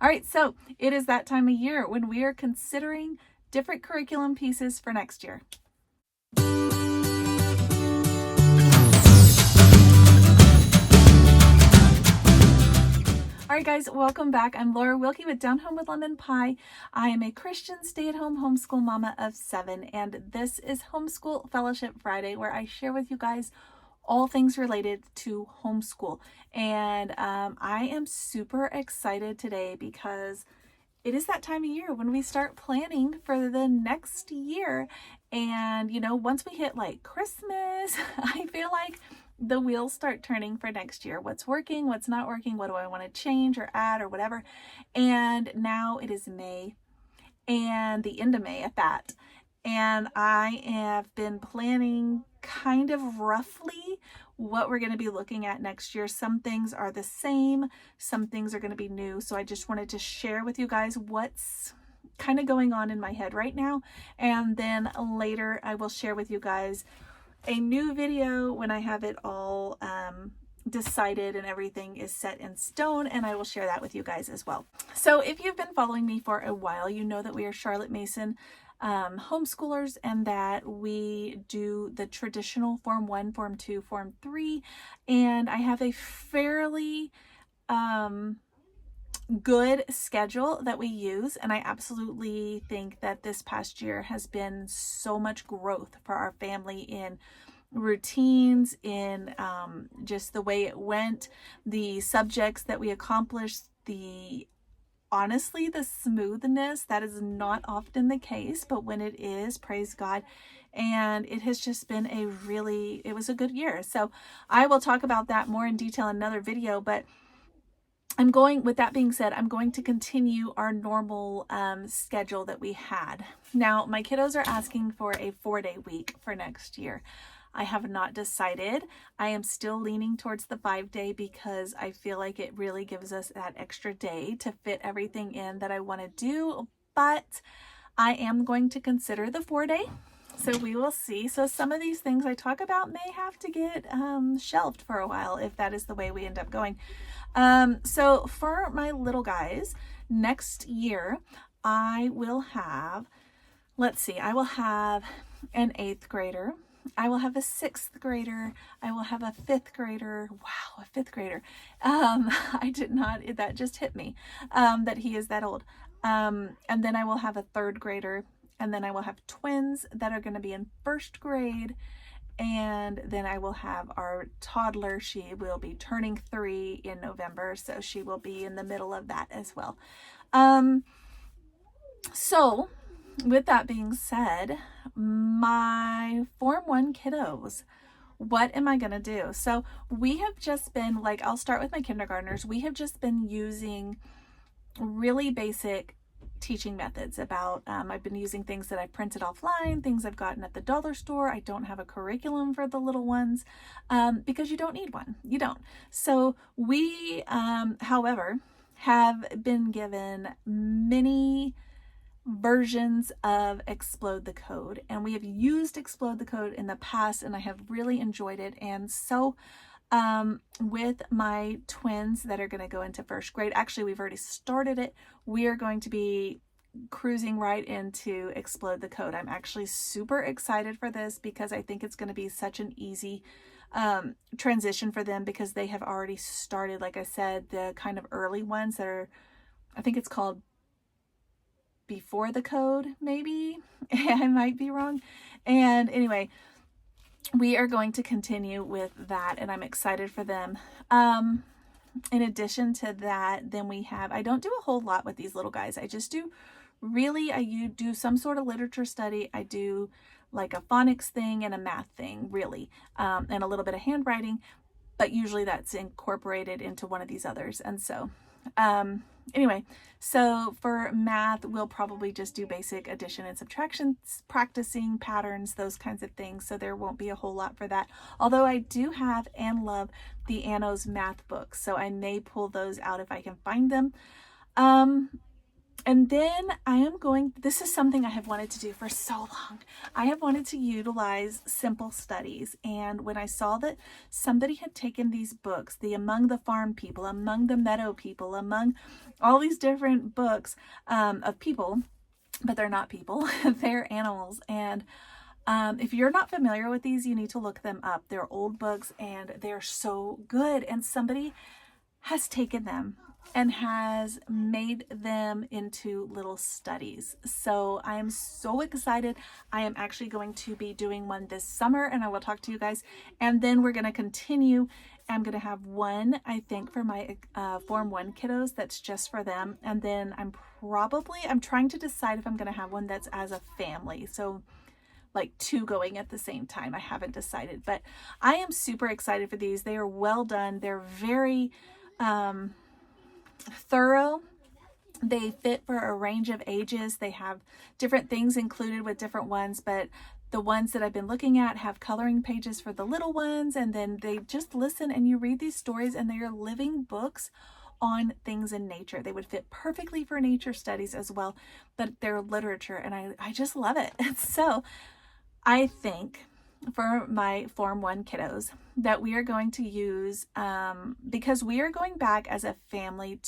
All right, so it is that time of year when we are considering different curriculum pieces for next year. All right, guys, welcome back. I'm Laura Wilkie with Down Home with Lemon Pie. I am a Christian stay-at-home homeschool mama of 7, and this is Homeschool Fellowship Friday, where I share with you guys all things related to homeschool. And I am super excited today because it is that time of year when we start planning for the next year. And, once we hit like Christmas, I feel like the wheels start turning for next year. What's working, what's not working, what do I want to change or add or whatever. And now it is May, and the end of May at that. And I have been planning kind of roughly what we're going to be looking at next year. Some things are the same, some things are going to be new. So I just wanted to share with you guys what's kind of going on in my head right now. And then later I will share with you guys a new video when I have it all decided and everything is set in stone, and I will share that with you guys as well. So if you've been following me for a while, you know that we are Charlotte Mason homeschoolers, and that we do the traditional Form 1, Form 2, Form 3, and I have a fairly good schedule that we use, and I absolutely think that this past year has been so much growth for our family in routines, in just the way it went, the subjects that we accomplished, honestly, the smoothness that is not often the case, but when it is, praise God. And it has just been it was a good year. So I will talk about that more in detail in another video, but with that being said, I'm going to continue our normal schedule that we had. Now, my kiddos are asking for a 4-day week for next year. I have not decided. I am still leaning towards the 5-day because I feel like it really gives us that extra day to fit everything in that I want to do. But I am going to consider the 4-day. So we will see. So some of these things I talk about may have to get shelved for a while if that is the way we end up going. So for my little guys, next year I will have, I will have an 8th grader. I will have a 6th grader. I will have a 5th grader. Wow, a 5th grader. That just hit me, that he is that old. And then I will have a 3rd grader. And then I will have twins that are going to be in 1st grade. And then I will have our toddler. She will be turning 3 in November. So she will be in the middle of that as well. So with that being said, my Form 1 kiddos, what am I going to do? So we have just been I'll start with my kindergartners. We have just been using really basic teaching methods I've been using things that I've printed offline, things I've gotten at the dollar store. I don't have a curriculum for the little ones because you don't need one. You don't. So we, however, have been given many versions of Explode the Code, and we have used Explode the Code in the past, and I have really enjoyed it. And so with my twins that are going to go into 1st grade, actually we've already started it. We are going to be cruising right into Explode the Code. I'm actually super excited for this because I think it's going to be such an easy transition for them, because they have already started, like I said, the kind of early ones that are, I think it's called Before the Code, maybe. I might be wrong. And anyway, we are going to continue with that, and I'm excited for them. In addition to that, then I don't do a whole lot with these little guys. I just do I do some sort of literature study. I do like a phonics thing and a math thing, really, and a little bit of handwriting, but usually that's incorporated into one of these others. And so anyway, so for math, we'll probably just do basic addition and subtraction, practicing patterns, those kinds of things. So there won't be a whole lot for that. Although I do have and love the Anno's math books, so I may pull those out if I can find them. And then this is something I have wanted to do for so long. I have wanted to utilize simple studies. And when I saw that somebody had taken these books, the Among the Farm People, Among the Meadow People, among all these different books of people, but they're not people, they're animals. And if you're not familiar with these, you need to look them up. They're old books and they're so good. And somebody has taken them and has made them into little studies. So I am so excited. I am actually going to be doing one this summer, and I will talk to you guys. And then we're going to continue. I'm going to have one, I think, for my Form 1 kiddos that's just for them. And then I'm trying to decide if I'm going to have one that's as a family. So like two going at the same time. I haven't decided, but I am super excited for these. They are well done. They're very thorough. They fit for a range of ages. They have different things included with different ones, but the ones that I've been looking at have coloring pages for the little ones, and then they just listen and you read these stories, and they are living books on things in nature. They would fit perfectly for nature studies as well, but they're literature, and I just love it. So I think for my Form 1 kiddos that we are going to use, because we are going back as a family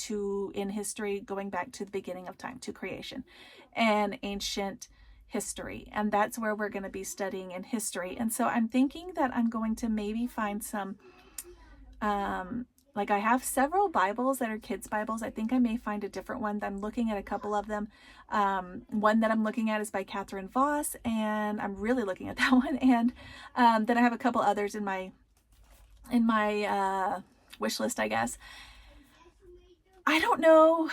in history, going back to the beginning of time, to creation and ancient history. And that's where we're going to be studying in history. And so I'm thinking that I'm going to maybe find some, like I have several Bibles that are kids' Bibles. I think I may find a different one. I'm looking at a couple of them. One that I'm looking at is by Catherine Voss, and I'm really looking at that one. And then I have a couple others in my wish list, I guess. I don't know,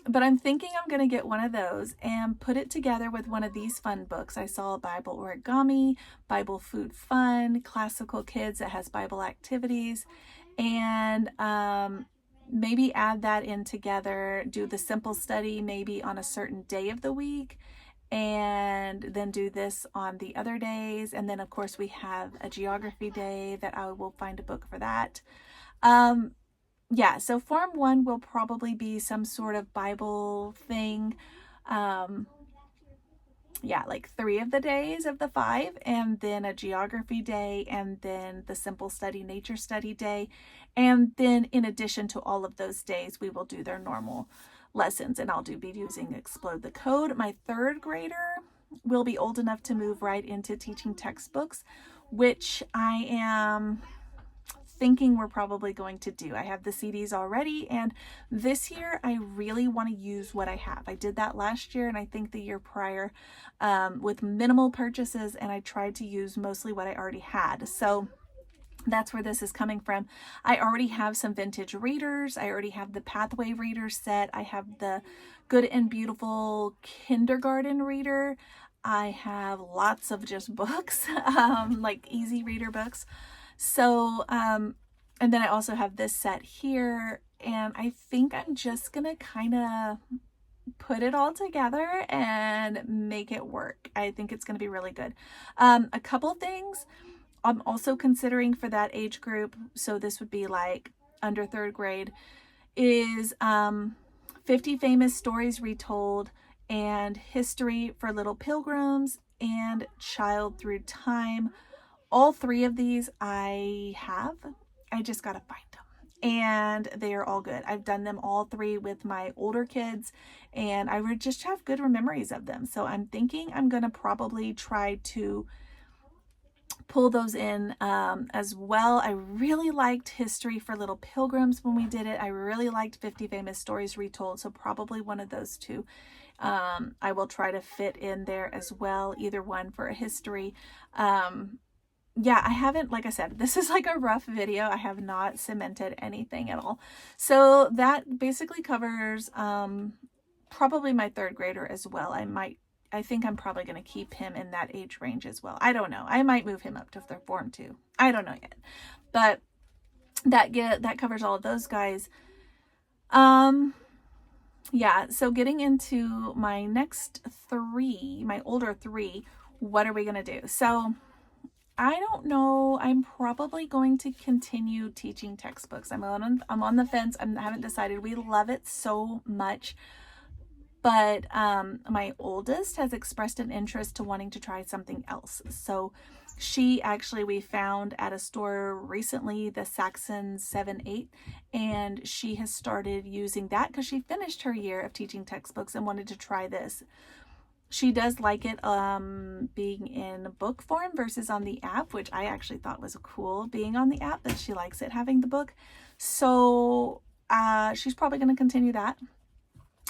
but I'm thinking I'm going to get one of those and put it together with one of these fun books. I saw Bible Origami, Bible Food Fun, Classical Kids that has Bible activities, and maybe add that in together, do the simple study maybe on a certain day of the week, and then do this on the other days. And then of course we have a geography day that I will find a book for that. Yeah, so Form 1 will probably be some sort of Bible thing. Yeah, like 3 of the days of the 5, and then a geography day, and then the simple study, nature study day. And then in addition to all of those days, we will do their normal lessons, and I'll be using Explode the Code. My 3rd grader will be old enough to move right into teaching textbooks, which I am thinking we're probably going to do. I have the CDs already, and this year I really want to use what I have. I did that last year, and I think the year prior with minimal purchases, and I tried to use mostly what I already had. So that's where this is coming from. I already have some vintage readers. I already have the Pathway reader set. I have the Good and Beautiful kindergarten reader. I have lots of just books, like easy reader books. So, and then I also have this set here, and I think I'm just gonna kind of put it all together and make it work. I think it's gonna be really good. A couple things I'm also considering for that age group, so this would be like under 3rd grade, is 50 Famous Stories Retold, and History for Little Pilgrims, and Child Through Time. All 3 of these I have. I just gotta find them, and they are all good. I've done them all 3 with my older kids, and I would just have good memories of them. So I'm thinking I'm gonna probably try to pull those in as well. I really liked History for Little Pilgrims when we did it. I really liked 50 Famous Stories Retold, so probably one of those 2 I will try to fit in there as well, either one for a history. Yeah, I haven't, like I said, this is like a rough video. I have not cemented anything at all. So that basically covers probably my 3rd grader as well. I think I'm probably going to keep him in that age range as well. I don't know. I might move him up to the Form 2. I don't know yet. But that covers all of those guys. Yeah, so getting into my next 3, my older 3, what are we going to do? So I don't know. I'm probably going to continue teaching textbooks. I'm on the fence. I haven't decided. We love it so much. But my oldest has expressed an interest to wanting to try something else. So we found at a store recently the Saxon 7-8, and she has started using that because she finished her year of teaching textbooks and wanted to try this. She does like it being in book form versus on the app, which I actually thought was cool being on the app, that she likes it having the book. So she's probably going to continue that.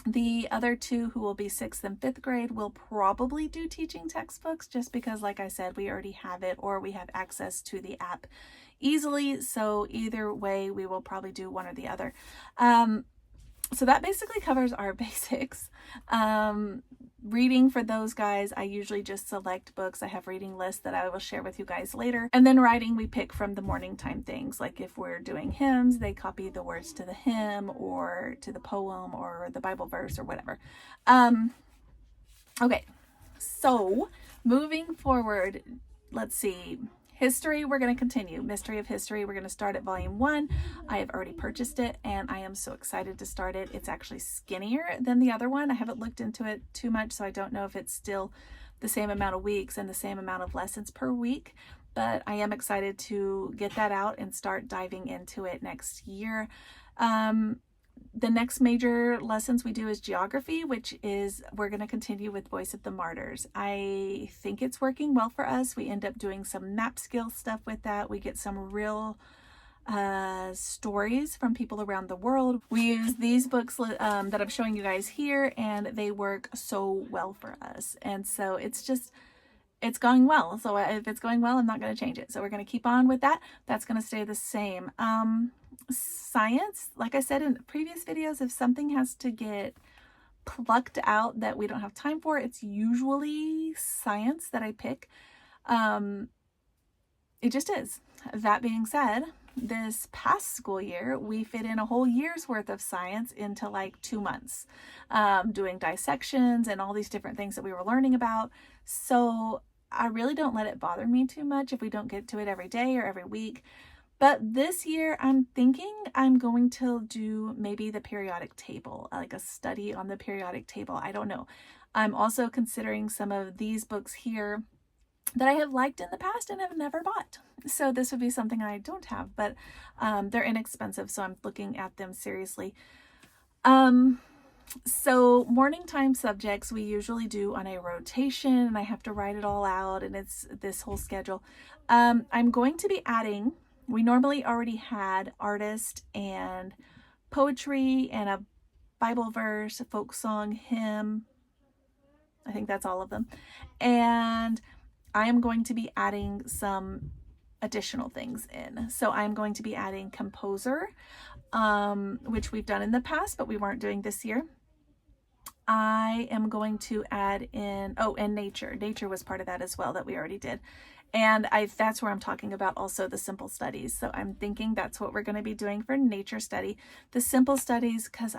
The other two, who will be 6th and 5th grade, will probably do teaching textbooks just because, like I said, we already have it or we have access to the app easily. So either way, we will probably do one or the other. So that basically covers our basics. Reading for those guys, I usually just select books. I have reading lists that I will share with you guys later. And then writing, we pick from the morning time things. Like if we're doing hymns, they copy the words to the hymn or to the poem or the Bible verse or whatever. Okay, so moving forward, let's see. History, we're going to continue. Mystery of History, we're going to start at volume 1. I have already purchased it and I am so excited to start it. It's actually skinnier than the other one. I haven't looked into it too much, so I don't know if it's still the same amount of weeks and the same amount of lessons per week, but I am excited to get that out and start diving into it next year. The next major lessons we do is geography, which is we're going to continue with Voice of the Martyrs. I think it's working well for us. We end up doing some map skill stuff with that. We get some real stories from people around the world. We use these books that I'm showing you guys here, and they work so well for us. And so it's going well. So if it's going well, I'm not going to change it. So we're going to keep on with that. That's going to stay the same. Science, like I said in previous videos, if something has to get plucked out that we don't have time for, it's usually science that I pick. It just is. That being said, this past school year, we fit in a whole year's worth of science into like 2 months, doing dissections and all these different things that we were learning about. So I really don't let it bother me too much if we don't get to it every day or every week. But this year, I'm thinking I'm going to do maybe the periodic table, like a study on the periodic table. I don't know. I'm also considering some of these books here that I have liked in the past and have never bought. So this would be something I don't have, but they're inexpensive, so I'm looking at them seriously. So morning time subjects we usually do on a rotation, and I have to write it all out, and it's this whole schedule. I'm going to be adding, we normally already had artist and poetry and a Bible verse, a folk song, hymn. I think that's all of them. And I am going to be adding some additional things in. So I'm going to be adding composer, which we've done in the past, but we weren't doing this year. I am going to add in, and nature. Nature was part of that as well that we already did. And that's where I'm talking about also the simple studies. So I'm thinking that's what we're going to be doing for nature study. The simple studies, because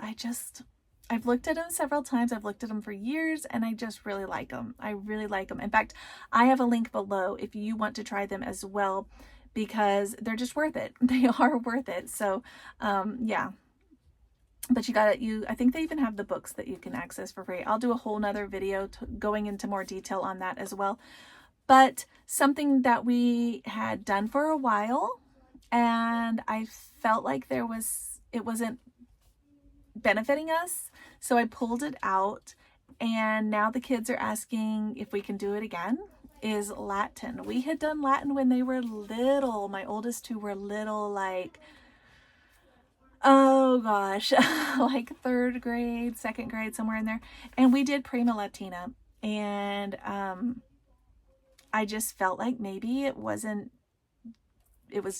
I've looked at them several times. I've looked at them for years, and I just really like them. I really like them. In fact, I have a link below if you want to try them as well, because they're just worth it. They are worth it. So, yeah. But I think they even have the books that you can access for free. I'll do a whole nother video going into more detail on that as well. But something that we had done for a while, and I felt like it wasn't benefiting us, so I pulled it out, and now the kids are asking if we can do it again, is Latin. We had done Latin when they were little. My oldest two were little, like, oh gosh, like 3rd grade, 2nd grade, somewhere in there. And we did Prima Latina, and I just felt like maybe it was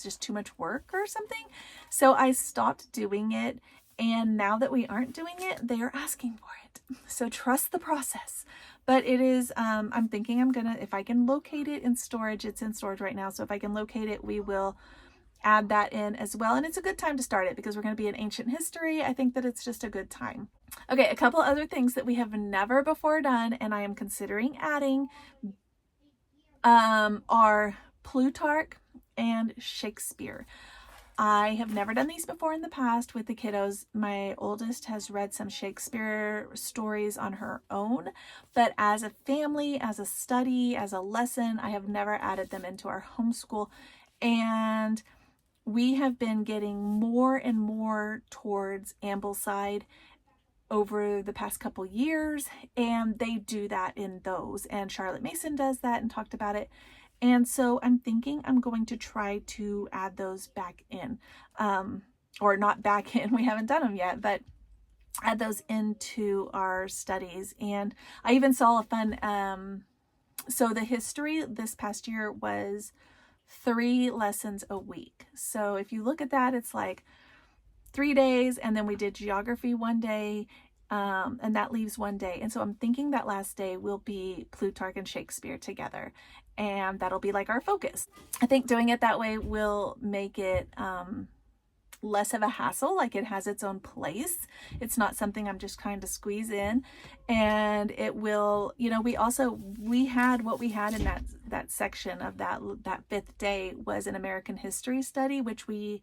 just too much work or something. So I stopped doing it. And now that we aren't doing it, they are asking for it. So trust the process. But it is, I'm thinking if I can locate it in storage, it's in storage right now. So if I can locate it, we will add that in as well. And it's a good time to start it because we're going to be in ancient history. I think that it's just a good time. Okay, a couple other things that we have never before done, and I am considering adding, are Plutarch and Shakespeare. I have never done these before in the past with the kiddos. My oldest has read some Shakespeare stories on her own, but as a family, as a study, as a lesson, I have never added them into our homeschool. And we have been getting more and more towards Ambleside over the past couple years, and they do that in those. And Charlotte Mason does that and talked about it. And so I'm thinking I'm going to try to add those back in, or not back in, we haven't done them yet, but add those into our studies. And I even saw a fun, so the history this past year was 3 lessons a week. So if you look at that, it's like 3 days, and then we did geography one day, and that leaves one day. And so I'm thinking that last day will be Plutarch and Shakespeare together, and that'll be like our focus. I think doing it that way will make it less of a hassle, like it has its own place. It's not something I'm just trying to squeeze in, and it will, you know, we had what we had in that section of that 5th day was an American history study, which we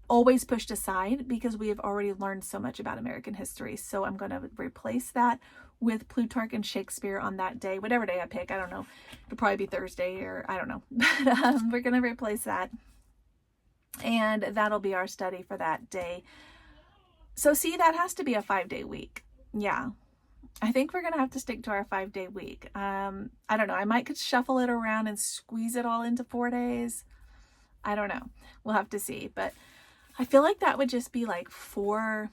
always pushed aside because we have already learned so much about American history. So I'm going to replace that with Plutarch and Shakespeare on that day, whatever day I pick. I don't know. It'll probably be Thursday, or I don't know. But we're going to replace that. And that'll be our study for that day. So see, that has to be a 5-day week. Yeah. I think we're going to have to stick to our 5-day week. I don't know. I might shuffle it around and squeeze it all into 4 days. I don't know. We'll have to see. But I feel like that would just be like 4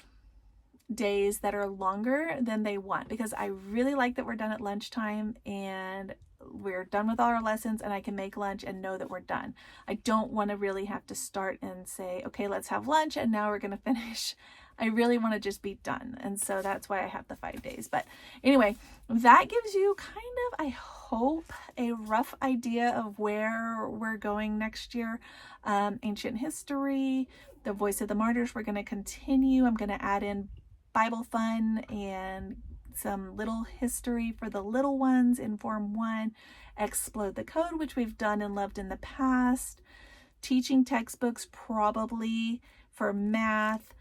days that are longer than they want, because I really like that we're done at lunchtime and we're done with all our lessons, and I can make lunch and know that we're done. I don't want to really have to start and say, okay, let's have lunch and now we're going to finish. I really want to just be done. And so that's why I have the 5 days. But anyway, that gives you kind of, I hope, a rough idea of where we're going next year. Ancient history, the Voice of the Martyrs, we're going to continue. I'm going to add in Bible fun and some little history for the little ones in Form 1, Explode the Code, which we've done and loved in the past, teaching textbooks probably for math,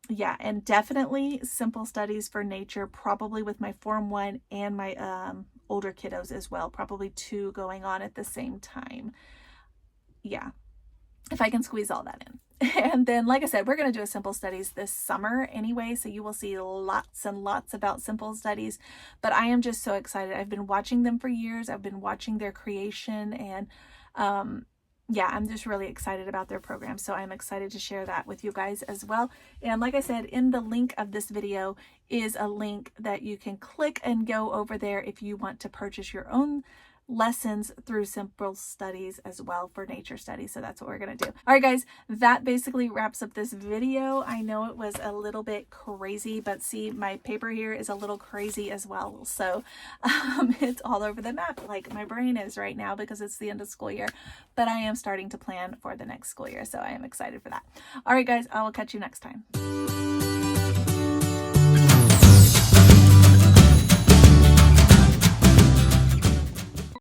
yeah, and definitely simple studies for nature, probably with my Form 1 and my older kiddos as well, probably 2 going on at the same time. Yeah, if I can squeeze all that in. And then, like I said, we're going to do a simple studies this summer anyway, so you will see lots and lots about simple studies. But I am just so excited. I've been watching them for years. I've been watching their creation, and yeah, I'm just really excited about their program. So I'm excited to share that with you guys as well. And like I said, in the link of this video is a link that you can click and go over there if you want to purchase your own lessons through simple studies as well for nature studies. So that's what we're going to do. All right, guys, that basically wraps up this video. I know it was a little bit crazy, but see, my paper here is a little crazy as well. So it's all over the map, like my brain is right now, because it's the end of school year, but I am starting to plan for the next school year. So I am excited for that. All right, guys, I will catch you next time.